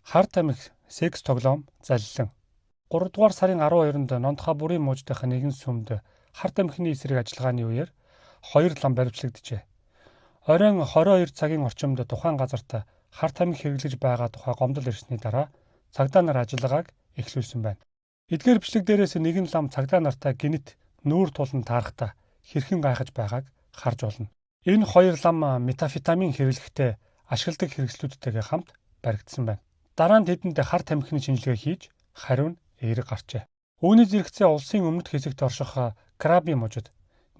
Хар тамхи, секс тоглоом, заллин. 3 дугаар сарын 12-нд Нондха бүрийн мужидынхаа нэгэн сүмд хар тамхины эсрэг ажиллагааны үеэр 2 лам баривчлагджээ. Оройн 22 цагийн орчимд тухайн газарт хар тамхи хэрэглэж байгаа тухай гомдол ирсний дараа цагдаа нар ажиллагааг эхлүүлсэн байна. Эдгээр бичлэг дээрээс нэгэн лам цагдаа нартай гинэт нүүр тулан таарахтаа хэрхэн гайхаж байгааг харж болно. Энэ 2 лам метамфетамин хэрэглэхдээ ашигладаг хэрэгслүүдтэйгээ хамт баригдсан байна. Дараа нь тэдэнд хар тамхины шинжилгээ хийж хариу нь эерэг гарчээ. Үүний зэрэгцээ улсын өмнөд хэсэгт орших Краби мужид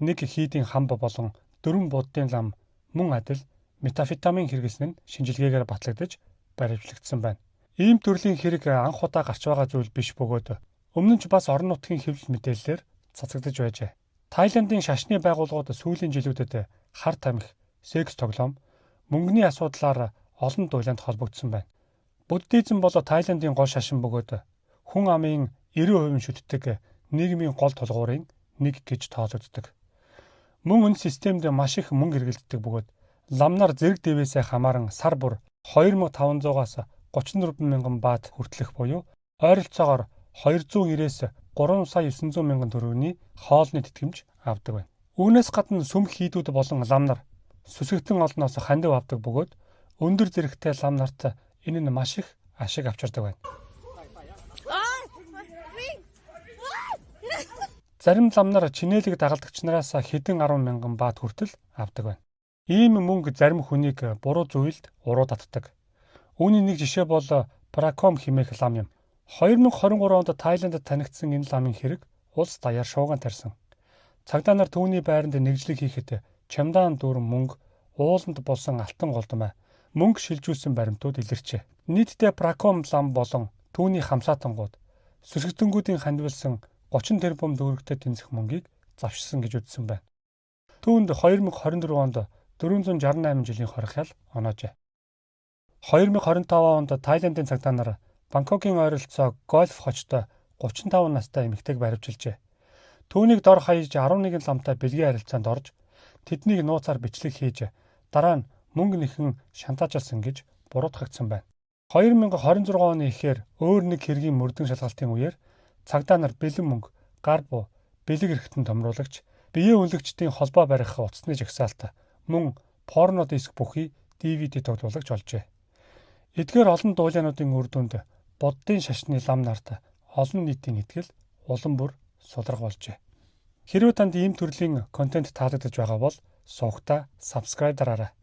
нэг хийдийн хамб болон 4 буддын лам мөн адил метамфетамин хэрэглэсэн нь шинжилгээгээр батлагдаж баривчлагдсан байна. Ийм төрлийн хэрэг анх удаа гарч байгаа зүйл биш бөгөөд өмнө нь ч бас орон нутгийн хэвлэл мэдээллээр цацагдж байжээ. Тайландын шашны байгууллагууд сүүлийн жилүүдэд хар тамхи, секс тоглоом, мөнгөний асуудлаар олон дуйланд холбогдсон байна. Буддизм бол Тайландын гол шашин бөгөөд хүн амын 90% шүтдэг нийгмийн гол тулгуурын нэг гэж тооцогддог. Мөн энэ системд маш их мөнгө хэрэглэдэг бөгөөд ламнар зэрэг дэвээсээ хамааран сар бүр 2500-аас 34 мянган баат хүртэлх буюу ойролцоогоор 290-ээс 3,900,000 төгрөгийн хоолны тэтгэмж авдаг байна. Үүнээс гадна сүм хийдүүд болон ламнар сүсэгтэн олноос хандив авдаг бөгөөд өндөр зэрэгтэй лам нарт энэ нь маш их ашиг авчирдаг байна. Зарим ламнар чинээлэг дагалдагч нараас хэдэн 10 мянган баат хүртэл авдаг байна. Ийм мөнгө зарим хүнийг буруу зүйлд уруу татдаг. Үүний нэг жишээ бол Праком хэмээх лам юм. 2023 онд Тайландд танигдсан энэ ламын хэрэг улс даяар шууган тарьсан. Цагдаа нар түүний байранд нэгжлэг хийхэд чамдаан дүүрэн мөнгө, ууланд болсон алтан голдмай, мөнгө шилжүүлсэн баримтууд илэрчээ. Нийтдээ Праком лам болон түүний хамсаатангууд сүсэгтэнгүүдийн хандивалсан 30 тэрбум төгрөгтэй тэнцэх мөнгийг завшсан гэж үзсэн байна. Түүнд 2024 онд 468 жилийн хорхол оноожээ. 2025 онд Тайландын цагдаа нар Бангкокын ойролцоо гольф хочтой 35 настай эмэгтэйг баривчилжээ. Түүнийг дор хаяж 11 ламтай бэлгийн харилцаанд орж тэднийг нууцаар бичлэг хийж дараа нь мөнгө нэхэн шантаажуулсан гэж буруутгагдсан байна. 2026 оны эхээр өөр нэг хэргийн мөрдөн шалгалтын үеэр цагдаа нар бэлэн мөнгө, гар буу, бэлэг эрэхтэн томруулагч, биеийн үнэлэгчдийн холбоо барих утасны жагсаалт, мөн порно диск бүхий DVD тоглуулагч олжээ. Эдгээр олон дуулаануудын үр дүнд буддын шашны лам нарт олон нийтийн итгэл улам бүр сулраг болжээ. Хэрвээ танд ийм төрлийн контент таалагдж байгаа бол суугтаа subscribe дараарай.